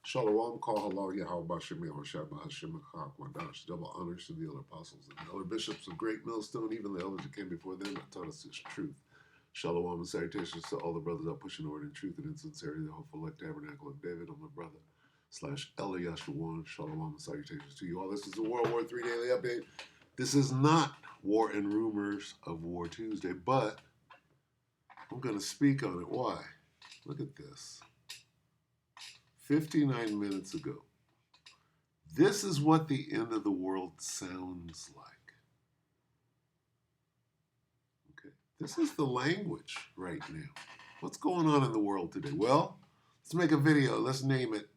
Shalom, call halal Yahweh Bashem Yahushua Bahashem Wadash. Double honors to the elder apostles and elder bishops of Great Millstone, even the elders that came before them that taught us this truth. Shalom and salutations to all the brothers out pushing the word in truth and in sincerity, the hopeful elect tabernacle of David, on my brother / Elder Yashawan. Shalom and salutations to you all. This is the World War III Daily Update. This is not War and Rumors of War Tuesday, but I'm going to speak on it. Why? Look at this. 59 minutes ago. This is what the end of the world sounds like. Okay, this is the language right now. What's going on in the world today? Well, let's make a video. Let's name it.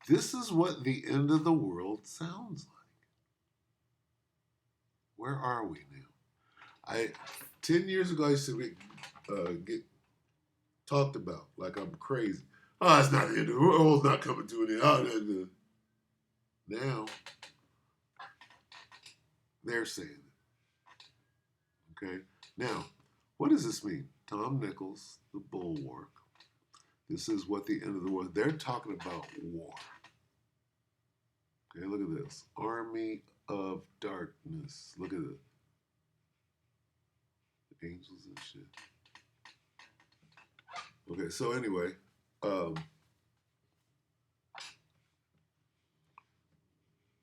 This is what the end of the world sounds like. Where are we now? 10 years ago, I used to get talked about like I'm crazy. Oh, it's not the end of the world. It's not coming to an end. Now, they're saying it. Okay? Now, what does this mean? Tom Nichols, the Bulwark. This is what the end of the world. They're talking about war. Okay, look at this. Army of Darkness. Look at it. The angels and shit. Okay, so anyway,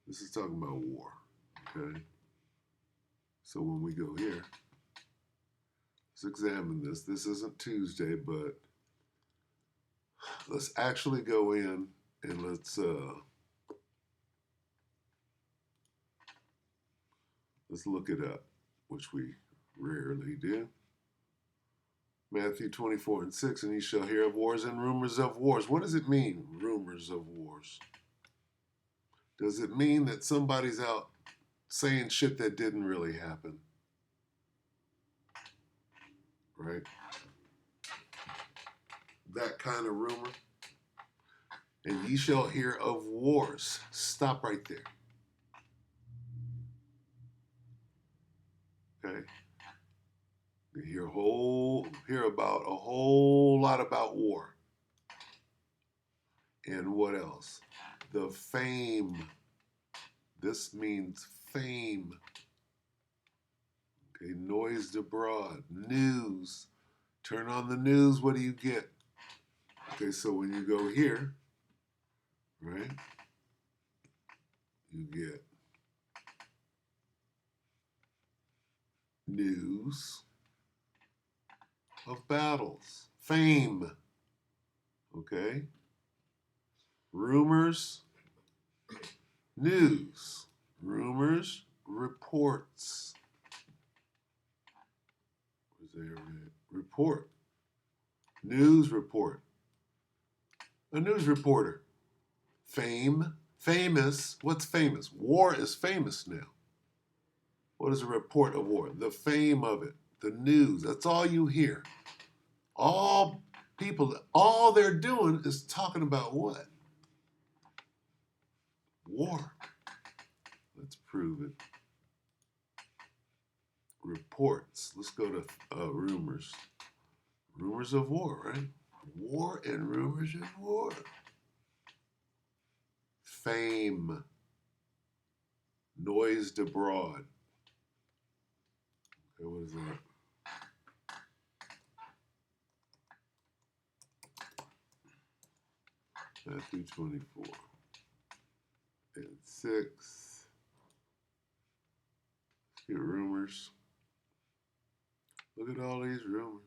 this is talking about war, okay? So when we go here, let's examine this. This isn't Tuesday, but let's actually go in and let's look it up, which we rarely do. Matthew 24:6, and ye shall hear of wars and rumors of wars. What does it mean, rumors of wars? Does it mean that somebody's out saying shit that didn't really happen? Right? That kind of rumor. And ye shall hear of wars. Stop right there. Okay? You hear about a whole lot about war. And what else? The fame. This means fame. Okay, noised abroad. News. Turn on the news, what do you get? Okay, so when you go here, right, you get news of battles. Fame. Okay? Rumors. News. Rumors. Reports. Was there a report? News report. A news reporter. Fame. Famous. What's famous? War is famous now. What is a report of war? The fame of it. The news. That's all you hear. All people, all they're doing is talking about what? War. Let's prove it. Reports. Let's go to rumors. Rumors of war, right? War and rumors of war. Fame. Noised abroad. Okay, what is that? Matthew 24 and 6. Let's get rumors. Look at all these rumors.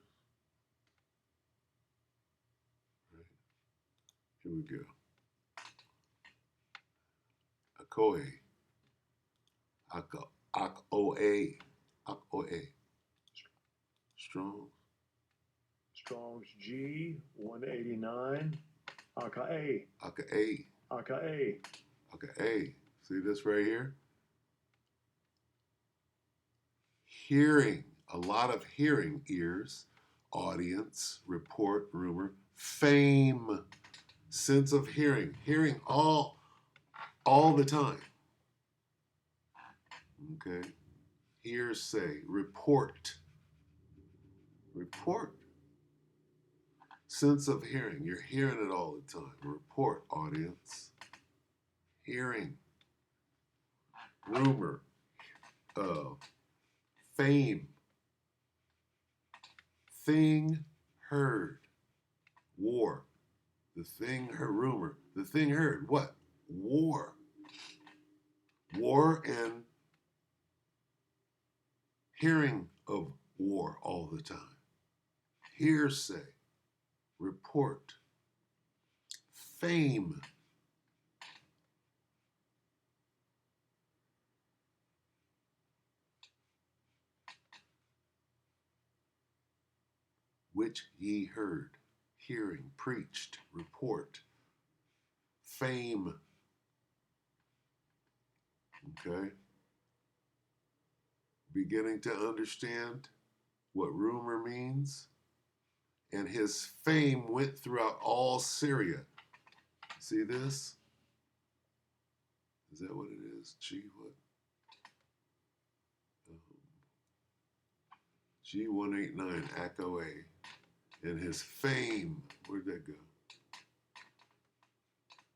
Right. Here we go. Akoe. Akoe. Akoe. Strong. Strong's G 189. Aka. Aka. Aka. Aka. See this right here? Hearing. A lot of hearing. Ears. Audience. Report. Rumor. Fame. Sense of hearing. Hearing all the time. Okay. Hearsay. Report. Report. Sense of hearing. You're hearing it all the time. Report, audience. Hearing. Rumor. Fame. Thing heard. War. The thing heard. Rumor. The thing heard. What? War. War and hearing of war all the time. Hearsay. Report. Fame. Which ye heard. Hearing. Preached. Report. Fame. Okay? Beginning to understand what rumor means. And his fame went throughout all Syria. See this? Is that what it is? What? G189, Echo A. And his fame, where'd that go?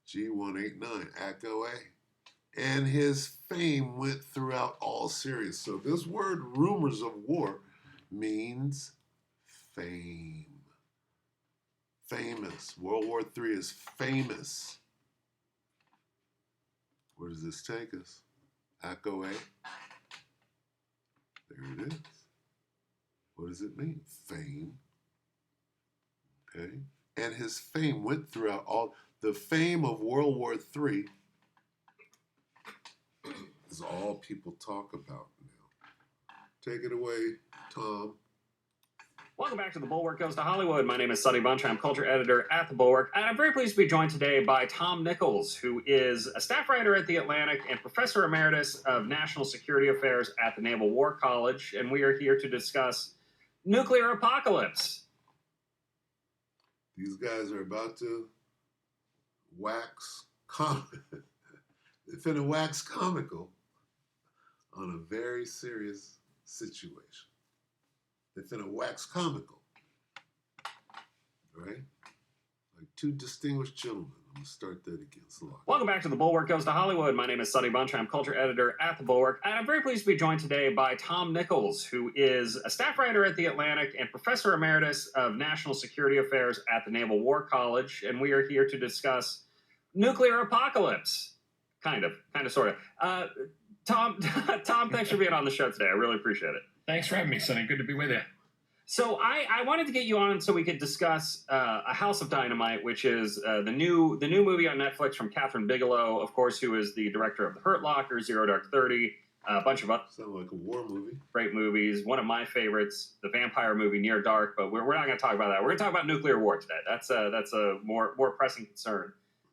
G189, Echo A. And his fame went throughout all Syria. So this word, rumors of war, means fame. Famous. World War III is famous. Where does this take us? Echo A. There it is. What does it mean? Fame. Okay. And his fame went throughout all. The fame of World War III is all people talk about now. Take it away, Tom. Welcome back to The Bulwark Goes to Hollywood. My name is Sonny Bunch. I'm culture editor at The Bulwark, and I'm very pleased to be joined today by Tom Nichols, who is a staff writer at The Atlantic and professor emeritus of national security affairs at the Naval War College, and we are here to discuss nuclear apocalypse. These guys are about to wax They're finna wax comical on a very serious situation. They're finna wax comical, right? Like two distinguished gentlemen. I'm gonna start that again. Welcome back to The Bulwark Goes to Hollywood. My name is Sonny Bunch. I'm culture editor at The Bulwark, and I'm very pleased to be joined today by Tom Nichols, who is a staff writer at The Atlantic and professor emeritus of national security affairs at the Naval War College, and we are here to discuss nuclear apocalypse. Kind of, sort of. Tom, thanks for being on the show today. I really appreciate it. Thanks for having me, Sonny. Good to be with you. So I wanted to get you on so we could discuss A House of Dynamite, which is the new movie on Netflix from Catherine Bigelow, of course, who is the director of The Hurt Locker, Zero Dark 30, a bunch of other sound like a war movie. Great movies. One of my favorites, the vampire movie Near Dark, but we're not going to talk about that. We're going to talk about nuclear war today. That's a more pressing concern.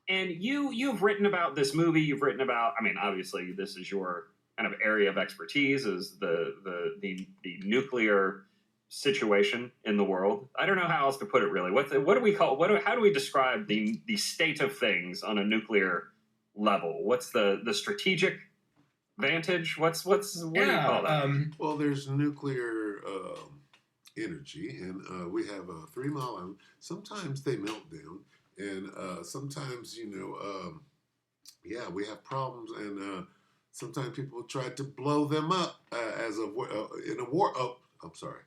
And you've written about this movie. You've written about, I mean, obviously this is your kind of area of expertise, is the nuclear situation in the world. I don't know how else to put it really. How do we describe the state of things on a nuclear level? What's the strategic vantage? What do you call that? Well, there's nuclear energy, and we have a 3 Mile Island. Sometimes they melt down, and sometimes we have problems, and sometimes people try to blow them up in a war. Oh, I'm sorry.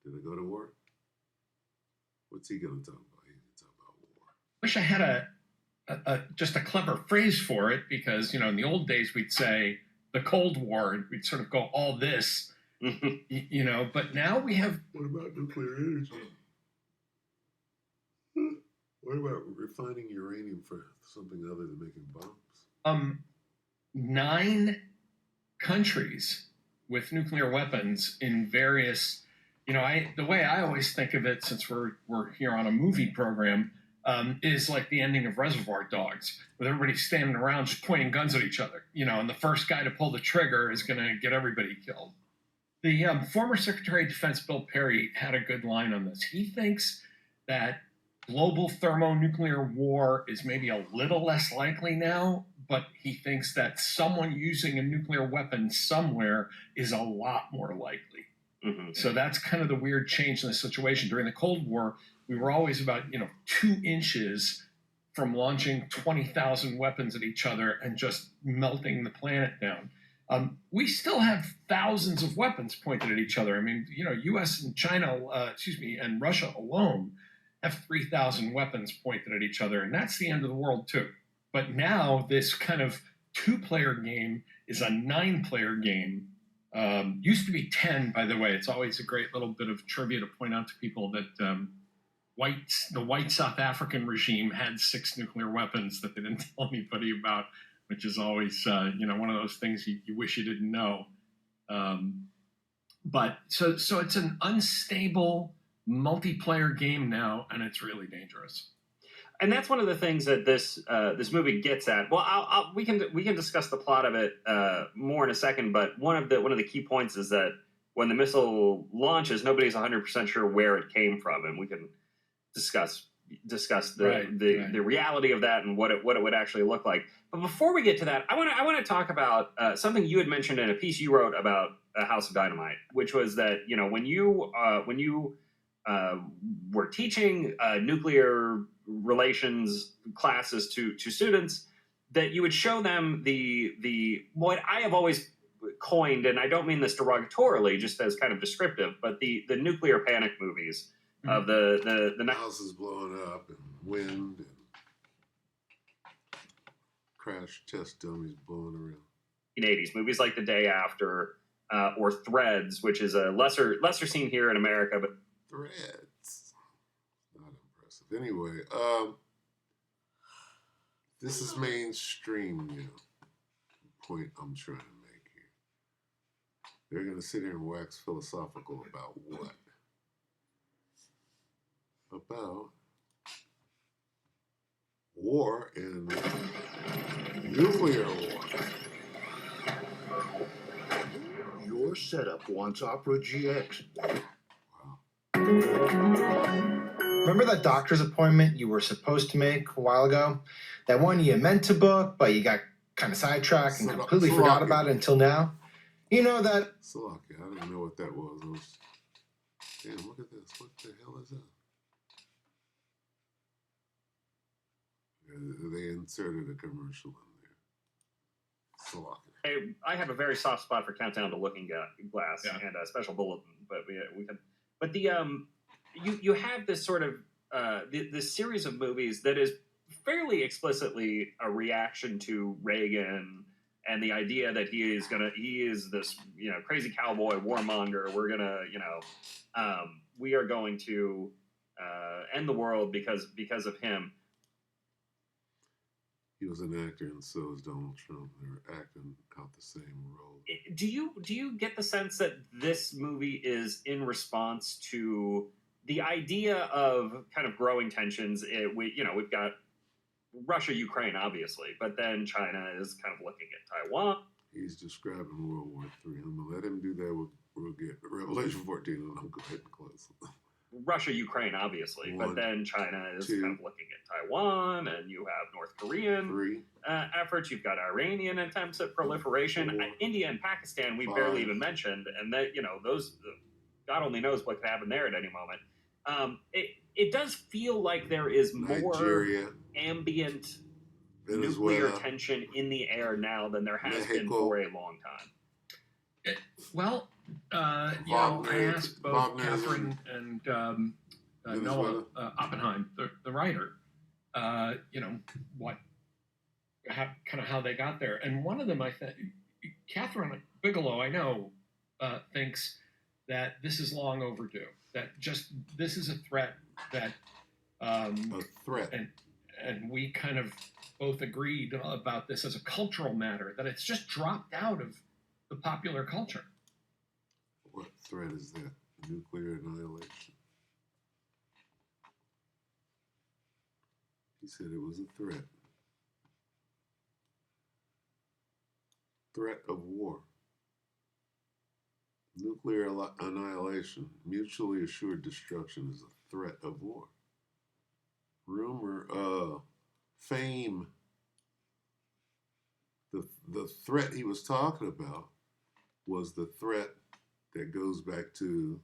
Did I go to war? What's he going to talk about? He's going to talk about war. Wish I had just a clever phrase for it, because, in the old days we'd say the Cold War, and we'd sort of go all this, but now we have... What about nuclear energy? What about refining uranium for something other than making bombs? 9 countries with nuclear weapons in various... the way I always think of it, since we're here on a movie program, is like the ending of Reservoir Dogs, with everybody standing around just pointing guns at each other, and the first guy to pull the trigger is going to get everybody killed. The former Secretary of Defense, Bill Perry, had a good line on this. He thinks that global thermonuclear war is maybe a little less likely now, but he thinks that someone using a nuclear weapon somewhere is a lot more likely. Mm-hmm. So that's kind of the weird change in the situation. During the Cold War, we were always about 2 inches from launching 20,000 weapons at each other and just melting the planet down. We still have thousands of weapons pointed at each other. I mean, U.S. and China, and Russia alone have 3,000 weapons pointed at each other, and that's the end of the world too. But now this kind of 2-player game is a 9-player game. Used to be 10, by the way. It's always a great little bit of trivia to point out to people that the white South African regime had 6 nuclear weapons that they didn't tell anybody about, which is always one of those things you wish you didn't know. But so it's an unstable multiplayer game now, and it's really dangerous. And that's one of the things that this movie gets at. Well, we can discuss the plot of it more in a second. But one of the key points is that when the missile launches, nobody's 100% sure where it came from, and we can discuss the reality of that and what it would actually look like. But before we get to that, I want to talk about something you had mentioned in a piece you wrote about House of Dynamite, which was that when you were teaching nuclear relations classes to students, that you would show them the what I have always coined, and I don't mean this derogatorily, just as kind of descriptive, but the nuclear panic movies of the houses blowing up and wind and crash test dummies blowing around. 1980s movies like The Day After or Threads, which is a lesser seen here in America, but Threads, not impressive. Anyway, this is mainstream. Point I'm trying to make here. They're going to sit here and wax philosophical about what? About war and nuclear war. Your setup wants Opera GX. Wow. Remember that doctor's appointment you were supposed to make a while ago? That one you meant to book, but you got kind of sidetracked and completely forgot about it until now? You know that... Slovakia, I didn't know what that was. Damn, look at this. What the hell is that? They inserted a commercial in there. Slovakia. I have a very soft spot for Countdown to Looking Glass and a special bulletin, but we can. But you have this sort of this series of movies that is fairly explicitly a reaction to Reagan and the idea that he is this crazy cowboy warmonger. We are going to end the world because of him. He was an actor, and so is Donald Trump. They're acting out the same role. Do you get the sense that this movie is in response to the idea of kind of growing tensions? We've got Russia, Ukraine, obviously, but then China is kind of looking at Taiwan. He's describing World War III. I'm gonna let him do that. We'll get Revelation 14, and I'll go ahead and close. Russia, Ukraine, obviously, but then China is kind of looking at Taiwan, and you have North Korean efforts. You've got Iranian attempts at proliferation. India and Pakistan, we barely even mentioned, and that those God only knows what could happen there at any moment. It does feel like there is more ambient nuclear tension in the air now than there has been for a long time. I asked both Catherine and Noah Oppenheim, the writer, how they got there. And one of them, I think, Catherine Bigelow, I know, thinks that this is long overdue. That this is a threat that and we kind of both agreed about this as a cultural matter, that it's just dropped out of the popular culture. What threat is that? Nuclear annihilation. He said it was a threat. Threat of war. Nuclear annihilation, mutually assured destruction is a threat of war. Rumor, fame. The threat he was talking about was the threat that goes back to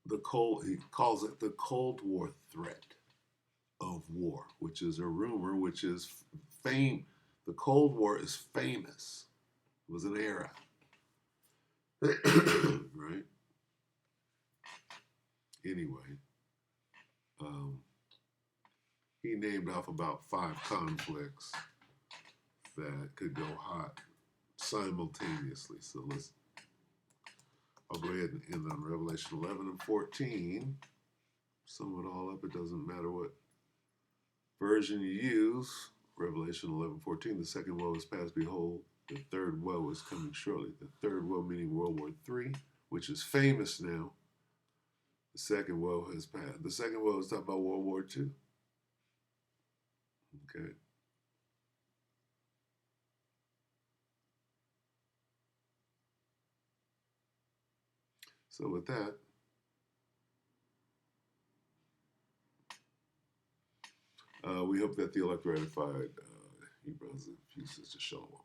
he calls it the Cold War threat of war, which is a rumor, which is fame. The Cold War is famous. It was an era, right? Anyway, he named off about 5 conflicts that could go hot simultaneously. So I'll go ahead and end on Revelation 11 and 14. Sum it all up. It doesn't matter what version you use. Revelation 11:14. The second woe is past. Behold, the third woe is coming shortly. The third woe meaning World War III, which is famous now. The second woe has passed. The second woe is talking about World War II. Okay. So with that, we hope that the elect ratified you brothers and sisters. Shalom.